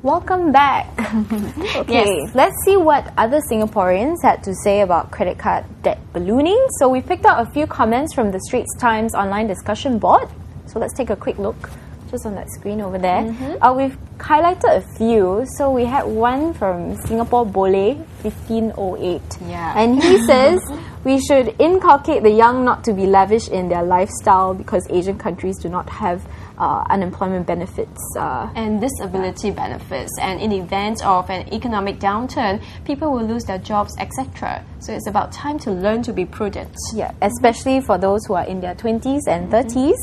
Welcome back. Okay, let's see what other Singaporeans had to say about credit card debt ballooning. So we picked out a few comments from the Straits Times online discussion board. So let's take a quick look just on that screen over there. We've highlighted a few. So we had one from Singapore Boleh 1508. Yeah. And he says we should inculcate the young not to be lavish in their lifestyle because Asian countries do not have unemployment benefits and disability benefits, and in the event of an economic downturn, people will lose their jobs, etc. So it's about time to learn to be prudent. Yeah, especially for those who are in their 20s and 30s.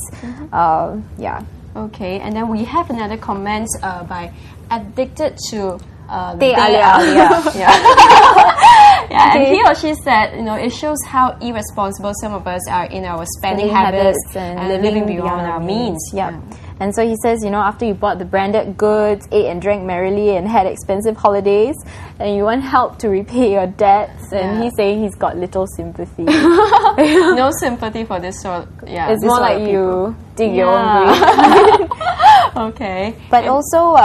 Yeah. Okay, and then we have another comment by Addicted to Teh Alia. Yeah, and he or she said, it shows how irresponsible some of us are in our spending habits and living beyond our means. Yeah. And so he says, after you bought the branded goods, ate and drank merrily, and had expensive holidays, and you want help to repay your debts, and he's saying he's got little sympathy. No sympathy for this sort. Yeah, it's more like you dig your own grave. Okay. But also,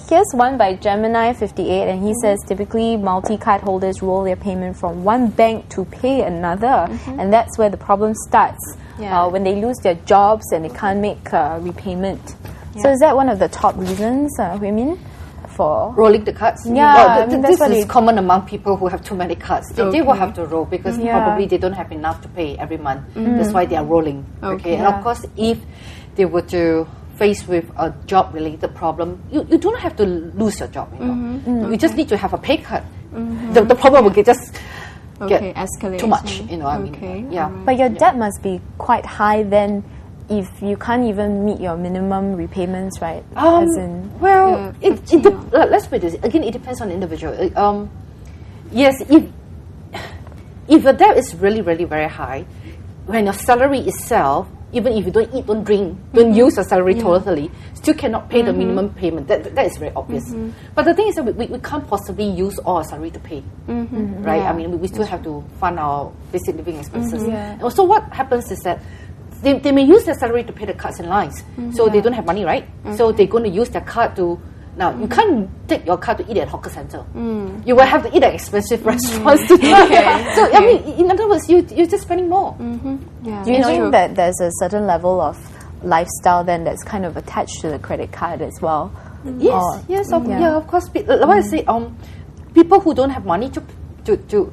here's one by Gemini58, and he says typically multi-card holders roll their payment from one bank to pay another, and that's where the problem starts. When they lose their jobs and they can't make repayment. So is that one of the top reasons, Hui-Min, for rolling the cards? Yeah, this is common among people who have too many cards. They will have to roll because probably they don't have enough to pay every month. That's why they are rolling. Okay, and of course, if they were to face with a job-related problem, you don't have to lose your job. You just need to have a pay cut. The problem will get escalate too much. I mean, yeah. Right. But your debt must be quite high then, if you can't even meet your minimum repayments, right? Let's put this again. It depends on the individual. Yes, if your debt is really, really very high, when your salary itself, even if you don't eat, don't drink, don't use your salary totally, still cannot pay the minimum payment. That is very obvious. But the thing is that we can't possibly use all our salary to pay, right? I mean, we still have to fund our basic living expenses. And also what happens is that they may use their salary to pay the cards and lines, so they don't have money, right? So they're going to use their card to. Now, you can't take your card to eat at hawker center. You will have to eat at expensive restaurants to do it. So, I mean, in other words, you're just spending more. Do you think that there's a certain level of lifestyle then that's kind of attached to the credit card as well? Yes, of course. Like I say, people who don't have money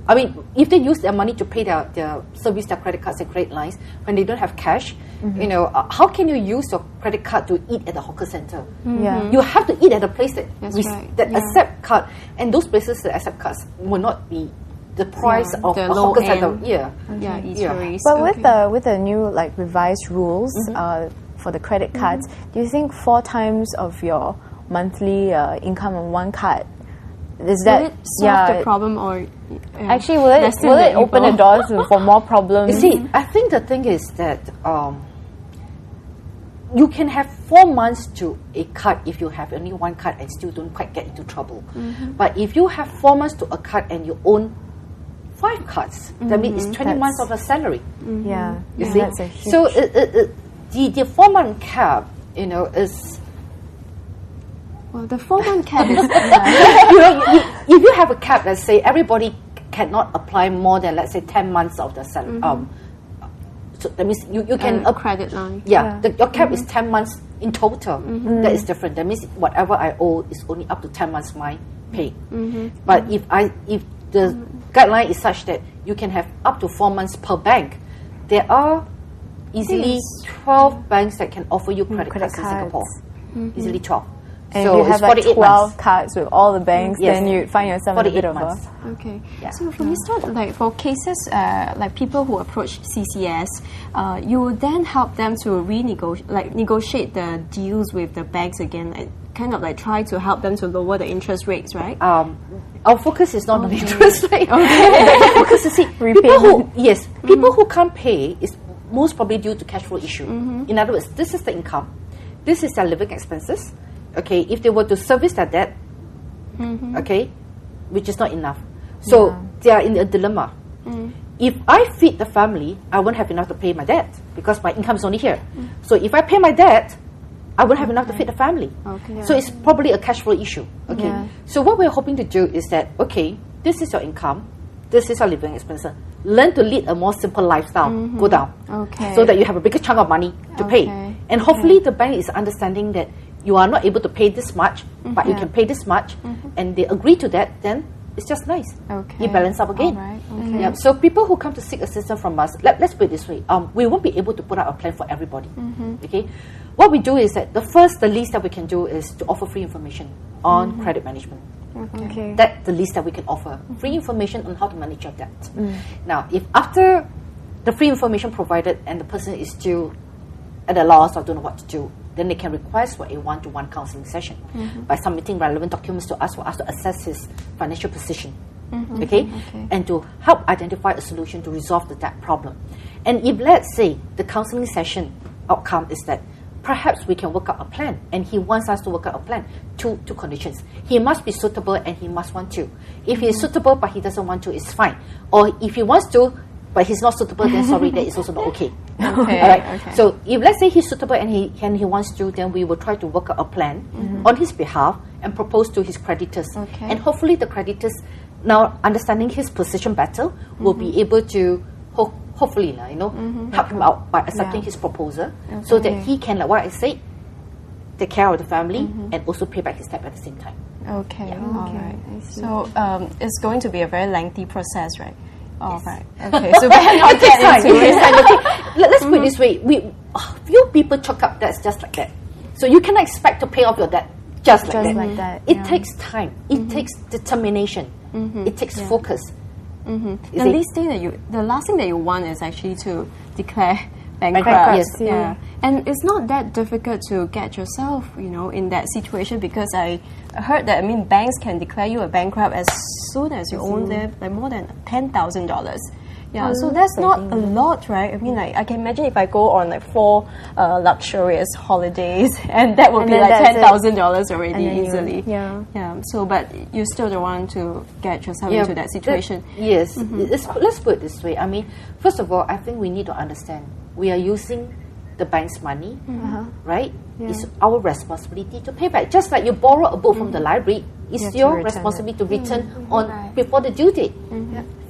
I mean, if they use their money to pay their service, their credit cards and credit lines, when they don't have cash, how can you use your credit card to eat at the hawker center? You have to eat at a place that accept card, and those places that accept cards will not be the price of the a hawker center. Eateries. But with the new revised rules for the credit cards, do you think 4 times of your monthly income on one card, will it solve the problem, or actually will it open the doors for more problems? You see, I think the thing is that you can have 4 months to a card if you have only one card and still don't quite get into trouble. But if you have 4 months to a card and you own 5 cards, that means it's 20 months of a salary. You see, that's a huge... so the 4-month cap, is. Well, the 4-month cap is... if you have a cap, let's say everybody cannot apply more than, let's say, 10 months of the salary. So that means you can... a credit line. Your cap is 10 months in total. That is different. That means whatever I owe is only up to 10 months my pay. But if the guideline is such that you can have up to 4 months per bank, there are easily 12 banks that can offer you credit cards in Singapore. Easily 12. And so if you have it's 48 12 months. cards with all the banks, then you find yourself in a bit of months. Okay. So from the start, for cases like people who approach CCS, you will then help them to negotiate the deals with the banks again, kind of try to help them to lower the interest rates, right? Our focus is not on interest rate. The focus is people who can't pay is most probably due to cash flow issue. In other words, this is the income, this is their living expenses. Okay, if they were to service their debt, okay, which is not enough. So they are in a dilemma. If I feed the family, I won't have enough to pay my debt because my income is only here. So if I pay my debt, I won't have enough to feed the family. Okay. So it's probably a cash flow issue. Okay. Yeah. So what we're hoping to do is that, okay, this is your income, this is your living expenses. Learn to lead a more simple lifestyle. Go down. Okay. So that you have a bigger chunk of money to pay. And hopefully the bank is understanding that you are not able to pay this much, but you can pay this much, and they agree to that, then it's just nice. Okay. You balance up again. All right. Okay. Yeah. So people who come to seek assistance from us, let's put it this way, we won't be able to put out a plan for everybody. Okay. What we do is that the least that we can do is to offer free information on credit management. Okay. That's the least that we can offer. Free information on how to manage your debt. Now, if after the free information provided and the person is still at a loss or don't know what to do, then they can request for a one-to-one counselling session by submitting relevant documents to us for us to assess his financial position. Okay? And to help identify a solution to resolve the debt problem. And if, let's say, the counselling session outcome is that perhaps we can work out a plan, and he wants us to work out a plan. Two conditions. He must be suitable and he must want to. If he is suitable but he doesn't want to, it's fine. Or if he wants to but he's not suitable, then sorry, that is also not okay. All right. Okay. So if let's say he's suitable and he wants to, then we will try to work out a plan on his behalf and propose to his creditors. And hopefully the creditors, now understanding his position better, will be able to hopefully help him out by accepting his proposal, so that he can, like what I said, take care of the family and also pay back his debt at the same time. Okay. All right. So it's going to be a very lengthy process, right? All right. Okay. So we're not get into it. Let's put it this way: few people chalk up debts just like that. So you cannot expect to pay off your debt just like that. It takes time. It takes determination. It takes focus. The last thing that you want is actually to declare bankrupt. Yes. And it's not that difficult to get yourself, in that situation, because I heard that, banks can declare you a bankrupt as soon as you own them, like more than $10,000. Yeah, so that's not a lot, right? I can imagine if I go on 4 luxurious holidays, and that would be $10,000 already easily. So, but you still don't want to get yourself into that situation. Let's put it this way. First of all, I think we need to understand we are using the bank's money, right? It's our responsibility to pay back. Just like you borrow a book from the library, it's your responsibility to return on before the due date.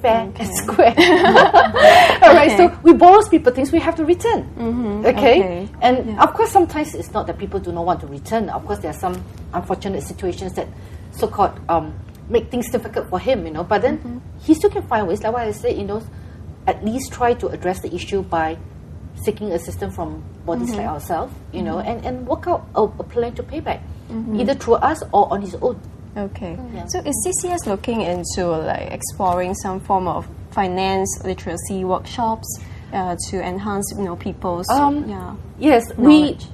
Fair and square. All right, so we borrow people things we have to return. And of course, sometimes it's not that people do not want to return. Of course, there are some unfortunate situations that so-called make things difficult for him, But then he still can find ways. Like what I said, at least try to address the issue by seeking assistance from bodies like ourselves, and work out a plan to pay back, either through us or on his own. Okay. So is CCS looking into exploring some form of finance literacy workshops to enhance people's yes knowledge?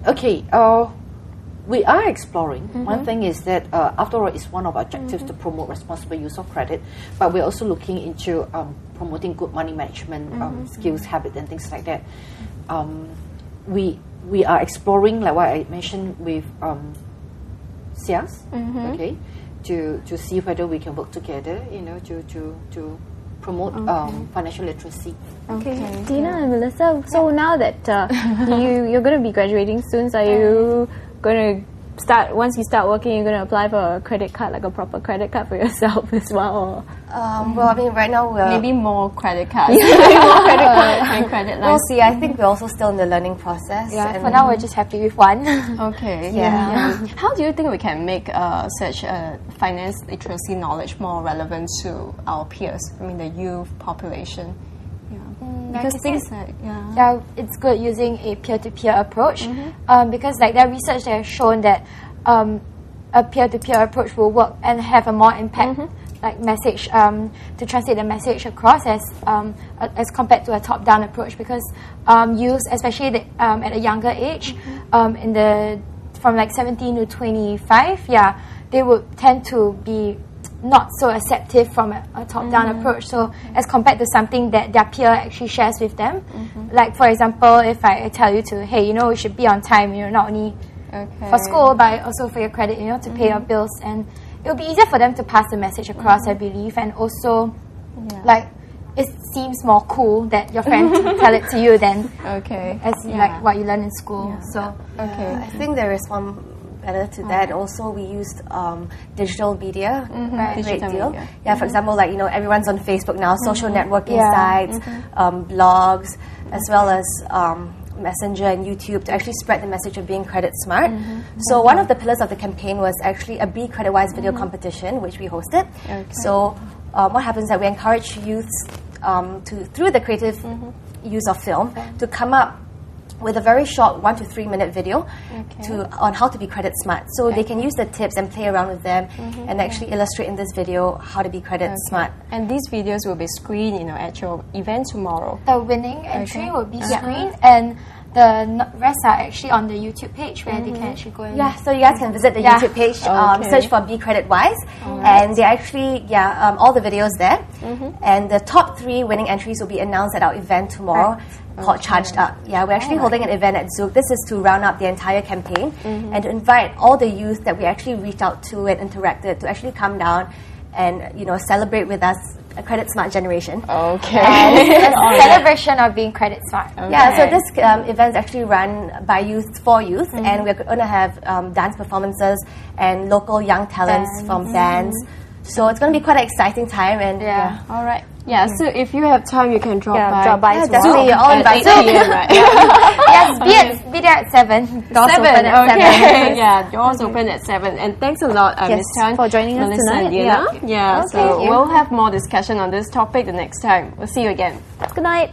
We are exploring. One thing is that after all, it's one of our objectives to promote responsible use of credit, but we're also looking into promoting good money management skills, habits, and things like that. We are exploring, like what I mentioned, with SIAS, to see whether we can work together, to promote financial literacy. Okay. Dina and Melissa, so now that you're going to be graduating soon, so are you going to once you start working, you're going to apply for a credit card, like a proper credit card for yourself as well? Right now we're... Maybe more credit cards. More credit cards and credit lines. We'll see. I think we're also still in the learning process. Yeah, for now we're just happy with one. Okay. Yeah. How do you think we can make such finance literacy knowledge more relevant to our peers? The youth population? Because things it's good using a peer-to-peer approach, because there are research that has shown that a peer-to-peer approach will work and have a more impact message to translate the message across as compared to a top-down approach, because youth, especially at a younger age, from 17 to 25, they would tend to be not so acceptive from a top-down approach. So as compared to something that their peer actually shares with them, like for example, if I tell you to, hey, you should be on time, not only for school but also for your credit, to pay your bills, and it'll be easier for them to pass the message across, I believe. And also it seems more cool that your friend tell it to you than as like what you learn in school. So I think there is one better to that. Also, we used digital media a great deal. Media. Yeah, for example, like everyone's on Facebook now, social networking sites, blogs, as well as Messenger and YouTube to actually spread the message of being credit smart. So one of the pillars of the campaign was actually a Be Credit Wise video competition, which we hosted. So what happens is that we encourage youths through the creative use of film to come up with a very short 1 to 3 minute video on how to be credit smart. So they can use the tips and play around with them and actually illustrate in this video how to be credit smart. And these videos will be screened, at your event tomorrow. the winning entry will be screened, and the rest are actually on the YouTube page where they can actually go and... Yeah, so you guys can visit the YouTube page, search for Be Credit Wise, and they actually, all the videos there. And the top 3 winning entries will be announced at our event tomorrow called Charged Up. Yeah, we're actually holding an event at Zook. This is to round up the entire campaign and to invite all the youth that we actually reached out to and interacted to actually come down and celebrate with us a credit smart generation. a celebration of being credit smart. Yeah, so this event is actually run by youth for youth, and we're going to have dance performances and local young talents from bands. So it's going to be quite an exciting time. And All right. Yeah, so if you have time, you can drop by. Drop by Yeah, tomorrow. definitely, you're all At invited. 8 p.m., right? Yes, be there at 7. Doors 7, open at 7. okay. Yeah, doors open at 7. And thanks a lot, Ms. Tan, for joining us Melissa tonight. and Diana. Yeah, so we'll have more discussion on this topic the next time. We'll see you again. Good night.